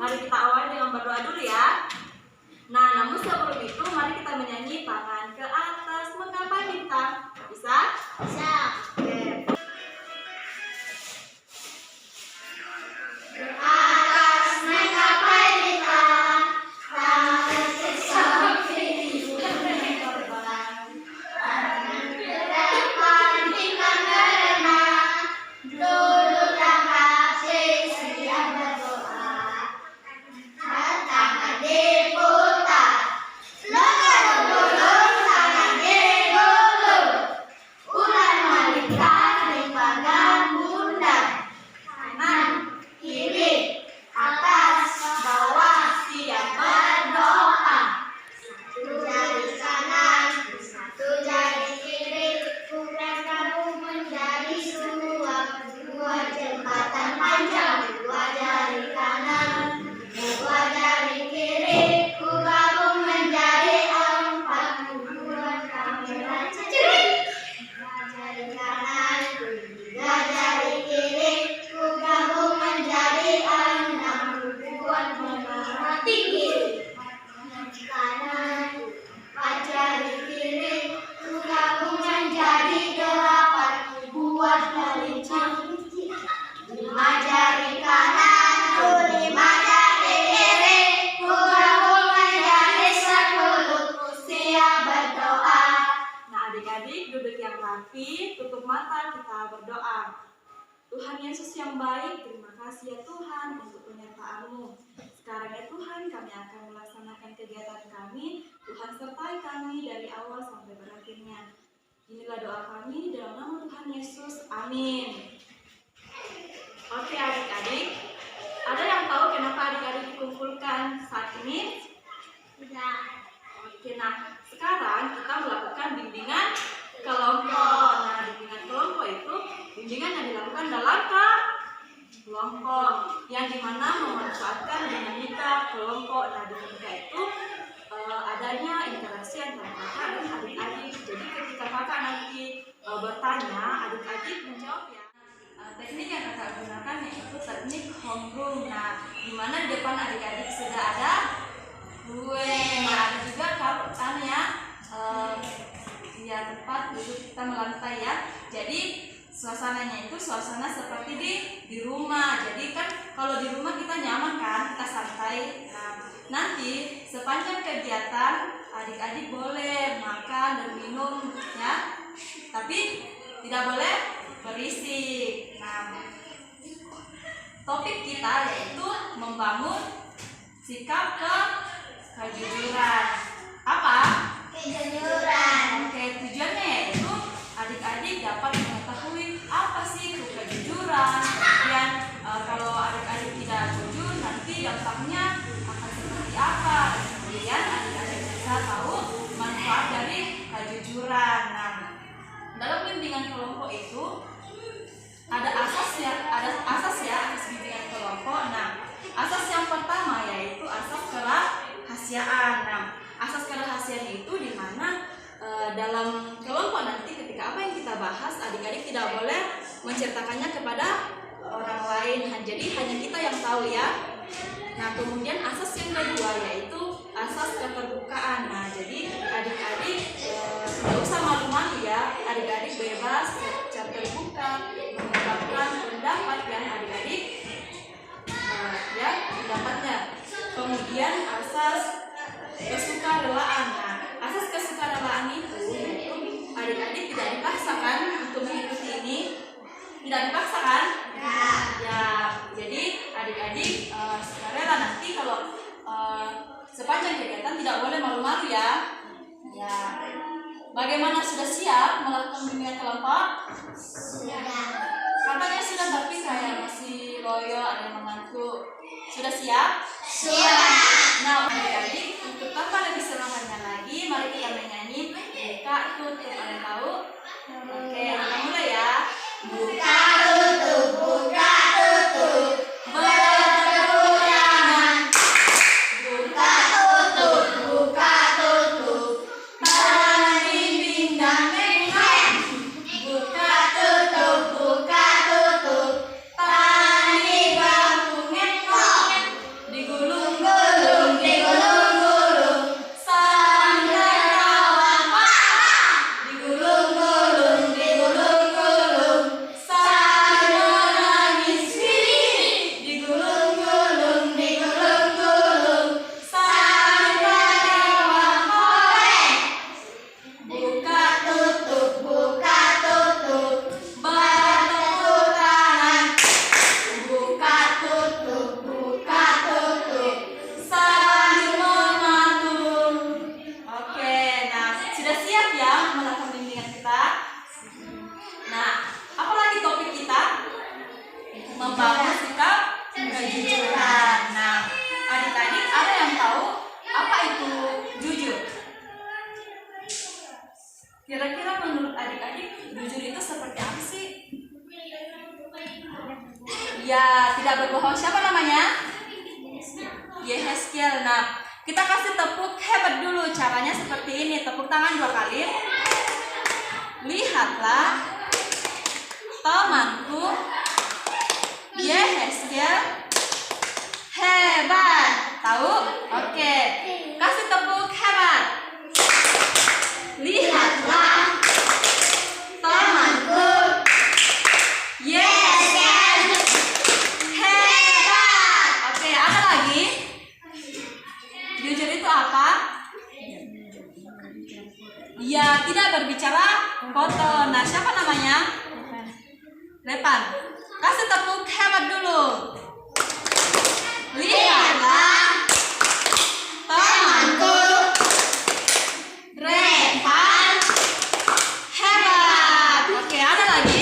Mari kita awali dengan berdoa dulu ya. Nah, namun sebelum itu mari kita menyanyi tangan ke atas menggapai bintang. Bisa? Bisa. Oke. Tutup mata, kita berdoa. Tuhan Yesus yang baik, terima kasih ya Tuhan untuk penyertaan-Mu. Sekarang ya Tuhan, kami akan melaksanakan kegiatan kami. Tuhan sertai kami dari awal sampai berakhirnya. Inilah doa kami dalam nama Tuhan Yesus. Amin. Oke adik-adik, ada yang tahu kenapa adik-adik dikumpulkan saat ini? Tidak. Oke, nah sekarang kita melakukan bimbingan kelompok. Nah, bimbingan kelompok itu bimbingan yang dilakukan dalam kelompok yang dimana memanfaatkan dinamika kelompok. Nah, dinamika itu adanya interaksi antara kakak dan adik-adik. Jadi ketika kakak nanti bertanya, adik-adik menjawab ya. Teknik yang kakak gunakan yaitu teknik homeroom. Nah, dimana di depan adik-adik sudah ada gue. Nah, ada juga kan ya. Ya, tempat duduk kita melantai ya. Jadi suasananya itu suasana seperti di rumah. Jadi kan kalau di rumah kita nyaman kan, kita santai. Nah, nanti sepanjang kegiatan adik-adik boleh makan dan minum ya. Tapi tidak boleh berisik. Nah, topik kita yaitu membangun sikap kejujuran. Apa? Kejujuran. Oke, tujuannya yaitu adik-adik dapat mengetahui apa sih itu kejujuran. Kemudian kalau adik-adik tidak jujur, nanti dampaknya akan seperti apa. Kemudian adik-adik bisa tahu manfaat dari kejujuran. Nah, dalam bimbingan kelompok itu ada asas bimbingan kelompok. Nah, asas yang pertama yaitu asas kerahasiaan. Nah, asas kerahasiaan itu di mana dalam kelompok nanti ketika apa yang kita bahas, adik-adik tidak boleh menceritakannya kepada orang lain. Jadi hanya kita yang tahu ya. Nah, kemudian asas yang kedua yaitu asas keterbukaan. Nah, jadi adik-adik tidak usah malu-malu ya. Adik-adik bebas secara terbuka mengungkapkan pendapat yang adik-adik ya pendapatnya. Kemudian asas kesukarelaan. Nah, asas kesukarelaan itu yaitu adik-adik tidak dipaksakan untuk mengikuti ini. Tidak dipaksakan? Ya, jadi adik-adik sukarela. Nanti kalau sepanjang kegiatan tidak boleh malu-malu ya. Ya, bagaimana, sudah siap melakukan bimbingan kelompok? Sudah. Katanya sudah, tapi kayak masih loyo, ada yang mengantuk. Sudah siap? Siap. Nah, adik-adik, untuk tanpa lebih semangatnya lagi, mari kita menyanyi buka tutup. Ada yang tahu? Oke, kita mulai ya. Buka tutup, buka tutup. Bertepuk tangan. Buka tutup, buka tutup. Tangan bimbing dan menghem. Buka tutup, buka tutup. Tangan di bahu ngekok. Ya, tidak berbohong. Siapa namanya? Yehezkiel. Nah, kita kasih tepuk hebat dulu. Caranya seperti ini. Tepuk tangan 2 kali. Lihatlah temanku Yehezkiel hebat. Tahu? Oke. Kasih tepuk hebat. Lihatlah temanku Yehezkiel hebat. Oke, ada lagi. Jujur itu apa? Ya, tidak berbicara kotor. Nah, siapa namanya? Repan. Kasih tepuk hebat dulu. Lihatlah temanku Repan hebat. Oke, ada lagi?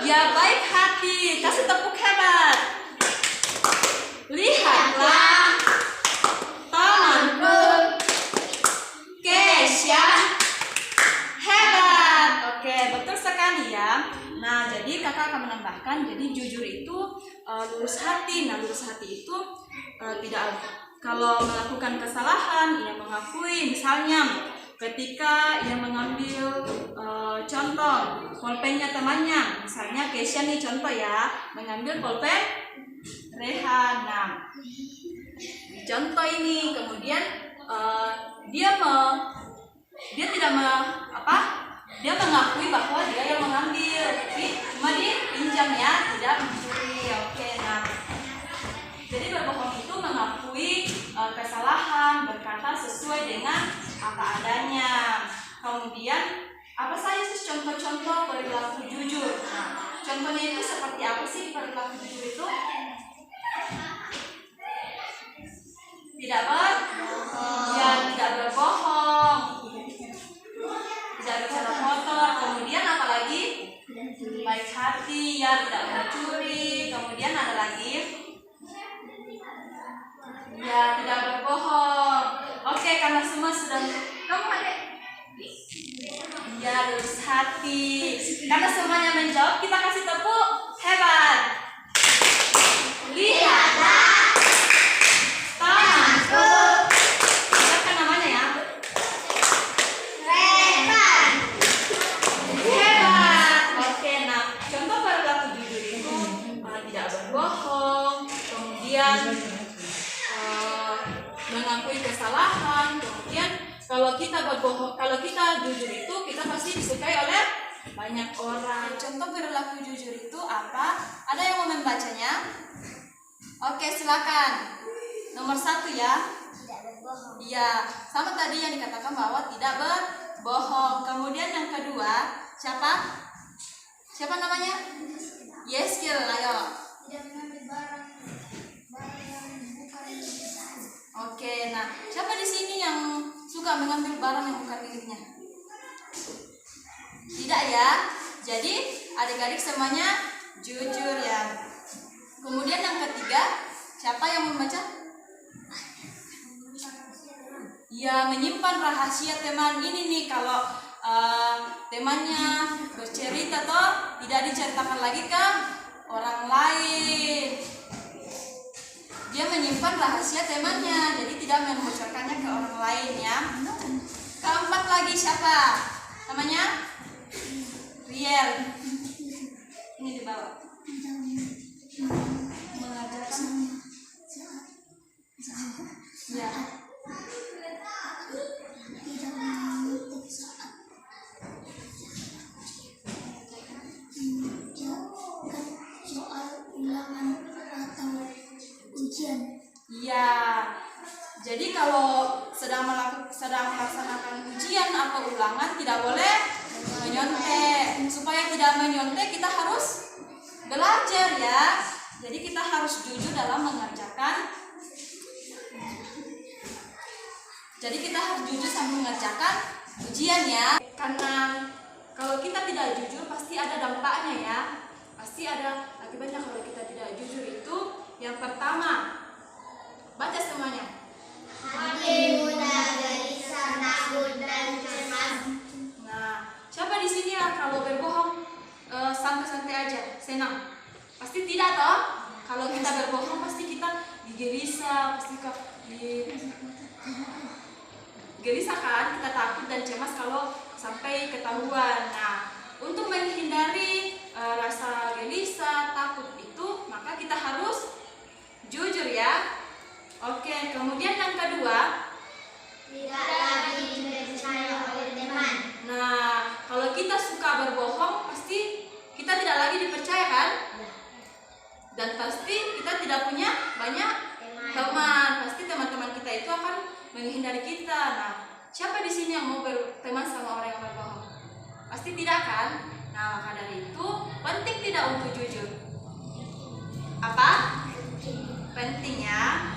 Ya, baik hati. Kasih tepuk hebat. Lihatlah temanku Kesya hebat. Oke, betul sekali ya. Nah, jadi kakak akan menambahkan, jadi jujur itu lurus hati. Nah, lurus hati itu tidak, kalau melakukan kesalahan ia mengakui. Misalnya ketika ia mengambil contoh pulpennya temannya, misalnya Kesya nih contoh ya, mengambil pulpen Rehan. Nah, contoh ini kemudian dia tidak dia mengakui bahwa dia yang mengambil, tapi cuma dipinjam ya, tidak mencuri. Oke, nah, jadi berbohong itu mengakui kesalahan, berkata sesuai dengan apa adanya. Kemudian apa saja sih contoh-contoh perilaku jujur? Nah, contohnya itu seperti apa sih perilaku jujur itu? Tidak berbohong, tidak bicara kotor. Kemudian apa lagi? Baik hati, ya, tidak mencuri. Kemudian ada lagi, ya, tidak berbohong. Oke, karena semua sudah, kamu adek, ya, lurus hati. Karena semuanya menjawab, kita kasih tepuk hebat. Lihatlah temanku, siapa namanya ya? Repan Hebat. Oke, nah, contoh perilaku jujur itu tidak berbohong, kemudian mengakui kesalahan. Kemudian kalau kita berbohong, kalau kita jujur itu kita pasti disukai oleh banyak orang. Contoh perilaku jujur itu apa? Ada yang mau membacanya? Oke, silakan. Nomor 1 ya. tidak berbohong. Iya, sama tadi yang dikatakan bahwa tidak berbohong. Kemudian yang kedua, siapa? Siapa namanya? Yehezkiel, ayo. Tidak mengambil barang yang bukan miliknya. Oke, nah, siapa di sini yang suka mengambil barang yang bukan miliknya? Tidak ya. Jadi, adik-adik semuanya jujur ya. Kemudian yang ketiga, siapa yang membaca? Ya, menyimpan rahasia teman. Ini nih, kalau temannya bercerita toh tidak diceritakan lagi ke orang lain. Dia menyimpan rahasia temannya, jadi tidak membocorkannya ke orang lain ya. Keempat lagi siapa? Namanya Riel. Ini di bawah. Mengajarkan. Ya. Tidak mengutip saat mengerjakan soal ulangan atau ujian. Iya. Jadi kalau sedang melaksanakan ujian atau ulangan tidak boleh menyontek. Supaya tidak menyontek kita harus belajar ya. Jadi kita harus jujur dalam mengerjakan. Jadi kita harus jujur sambil mengerjakan ujian ya. Karena kalau kita tidak jujur pasti ada dampaknya ya. Pasti ada akibatnya kalau kita tidak jujur itu. Yang pertama, baca semuanya. Hati mudah gelisah, takut dan cemas. Nah, siapa di sini ya kalau berbohong santai-santai aja, senang? Pasti tidak toh? Kalau kita berbohong pasti kita digelisah, pasti gelisah kan? Kita takut dan cemas kalau sampai ketahuan. Nah, untuk menghindari rasa gelisah, takut itu, maka kita harus jujur ya. Oke, kemudian yang kedua, Tidak lagi dipercaya oleh teman. nah, kalau kita suka berbohong, pasti kita tidak lagi dipercaya kan? Dan pasti kita tidak punya banyak teman. Pasti teman-teman kita itu akan menghindari kita. Nah, siapa di sini yang mau berteman sama orang yang berbohong? Pasti tidak kan? Nah, maka dari itu penting tidak untuk jujur. Apa? Penting ya.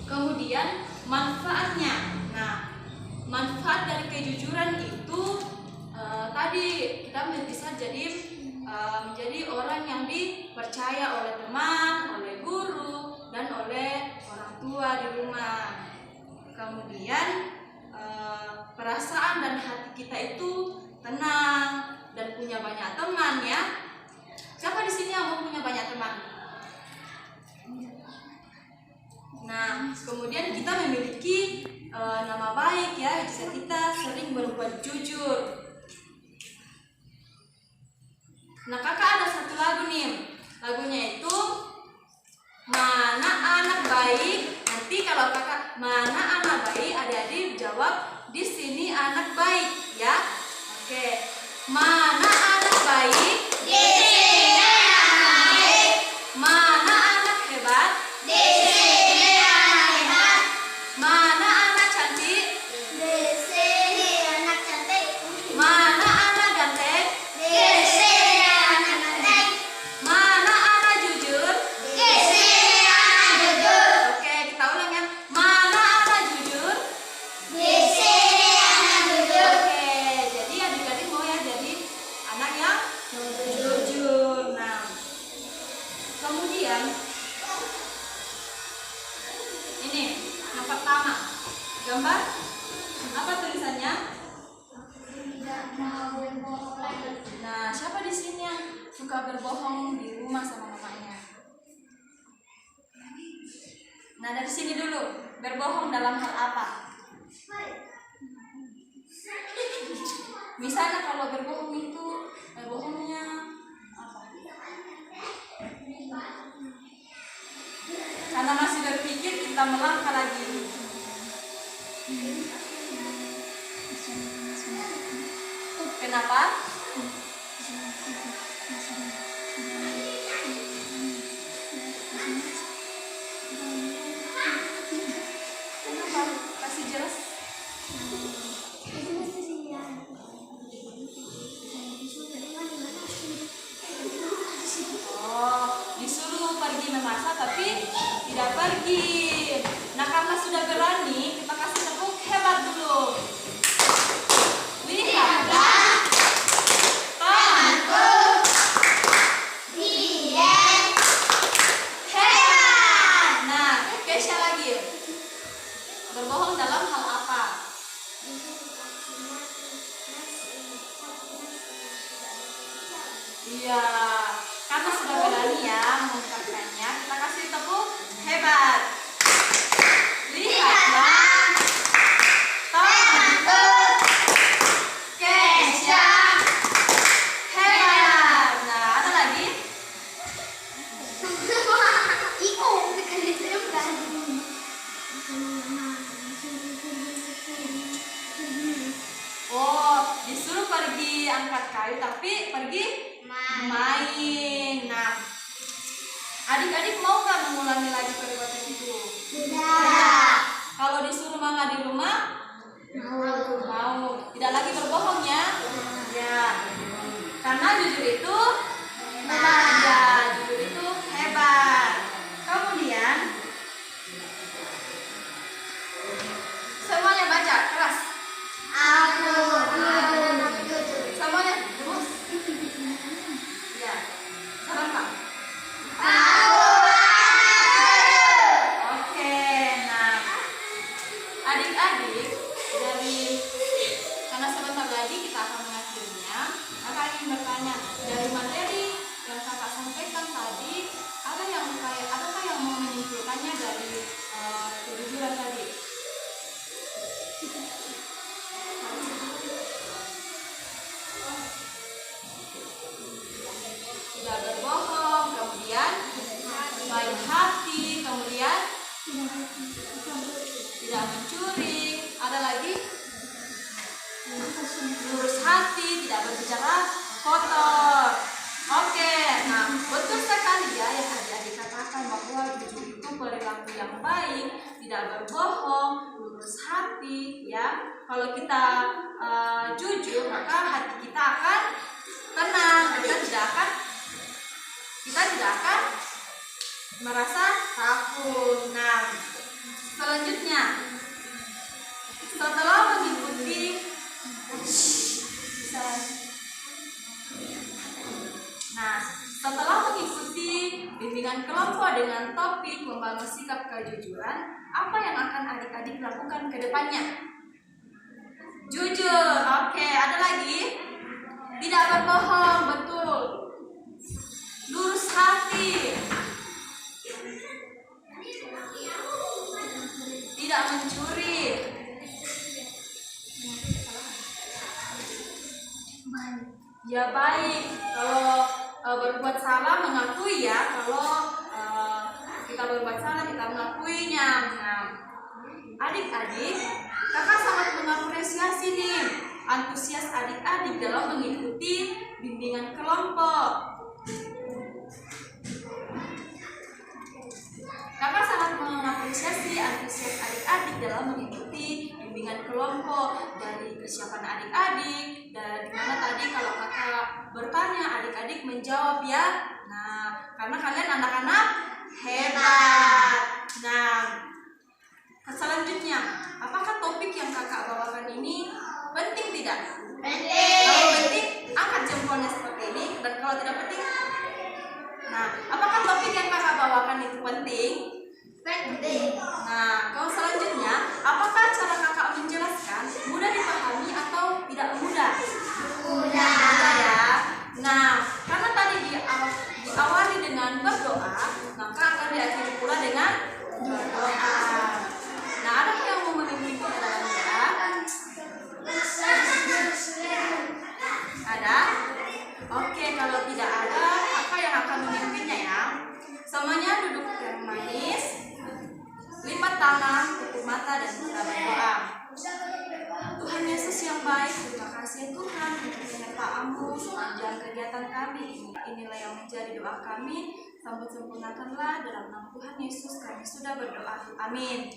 Kemudian manfaatnya. Nah, manfaat dari kejujuran itu tadi kita bisa menjadi orang yang dipercaya oleh teman, oleh guru, dan oleh orang tua di rumah. Kemudian perasaan dan hati kita itu tenang dan punya banyak teman ya. Siapa di sini yang mau punya banyak teman? Nah, kemudian kita memiliki nama baik ya jika kita sering berbuat jujur. Nah, kakak ada satu lagu nih. Lagunya itu Mana Anak Baik. Nanti kalau kakak mana anak baik, adik-adik jawab di sini anak baik ya. Oke. Mana anak baik? Di sini anak baik. Mana anak hebat? Di sini anak hebat. Mana anak cantik? Di sini anak cantik. Mana anak ganteng? Di sini anak ganteng. Mana anak jujur? Di sini anak jujur. Oke, kita ulang ya. Mana anak jujur? Di sini anak jujur. Oke, jadi adik-adik mau ya jadi anak yang jujur. Nah, kemudian ini yang pertama gambar apa tulisannya? Tidak mau berbohong lagi. Nah, siapa di sini yang suka berbohong di rumah sama mamanya? Nah, dari sini dulu, berbohong dalam hal apa? Misalnya kalau berbohong itu bohongnya apa? Karena masih berpikir kita melangkah lagi. Kenapa? Kenapa? Kasih jelas. Oh, disuruh pergi memasak tapi tidak pergi. Nah, karena sudah berani, kita kasih tepuk hebat dulu. Lihatlah temanku, Dia hebat. Nah, Kesha lagi. Berbohong dalam hal apa? Iya, karena sudah berani ya mengungkapkannya, kita kasih tepuk hebat. Lihatlah temanku, Kesha hebat. Nah, ada lagi? Iko sekali tembak. Oh, disuruh pergi angkat kayu tapi pergi main. Nah, adik-adik mau nggak mengulangi lagi perbuatan itu? Tidak. Kalau disuruh mama di rumah, mau. Tidak lagi berbohong ya? Ya. Karena jujur itu hebat. Ya, jujur itu hebat. Kemudian semuanya baca keras. Aku anak jujur. Semuanya terus. Ya. Serempak. Aku anak jujur. Oke, nah adik-adik karena sebentar lagi kita akan mengakhirinya, kakak ingin bertanya dari mana hati, tidak berbicara kotor. Oke, nah betul sekali ya yang adik-adik katakan bahwa jujur itu perilaku yang baik, tidak berbohong, lurus hati ya. Kalau kita jujur maka hati kita akan tenang, kita tidak akan merasa takut. Nah, selanjutnya setelah mengikuti bimbingan kelompok dengan topik membangun sikap kejujuran, apa yang akan adik-adik lakukan ke depannya? Jujur, oke, ada lagi? Tidak berbohong, betul. Lurus hati. Tidak mencuri. Ya baik, kalau berbuat salah mengakui ya, kalau kita berbuat salah kita mengakuinya. Nah, adik-adik, kakak sangat mengapresiasi nih antusias adik-adik dalam mengikuti bimbingan kelompok. Kakak sangat mengapresiasi antusias adik-adik dalam mengikuti bimbingan kelompok, dari kesiapan adik-adik, dan dimana tadi kalau kakak bertanya adik-adik menjawab ya. Nah, karena kalian anak-anak hebat. Nah, selanjutnya, apakah topik yang kakak bawakan ini penting tidak? Penting. Kalau penting, angkat jempolnya seperti ini. Dan kalau tidak penting, nah, apakah topik yang kakak bawakan itu penting? Penting. Nah, kalau selanjutnya, apakah cara kakak menjelaskan mudah dipahami atau tidak mudah? Mudah. Mudah ya. Nah, karena tadi diawali dengan berdoa, maka akan diakhiri pula dengan berdoa. Nah, ada yang mau memimpin kita dalam doa? Ada? Oke, kalau tidak ada, apa yang akan memimpinnya ya? Semuanya duduk yang manis, lipat tangan, tutup mata, dan kita berdoa. Tuhan Yesus yang baik, terima kasih Tuhan untuk penyertaan-Mu sepanjang kegiatan kami ini. Inilah yang menjadi doa kami, sambut sempurnakanlah dalam nama Tuhan Yesus kami sudah berdoa. Amin.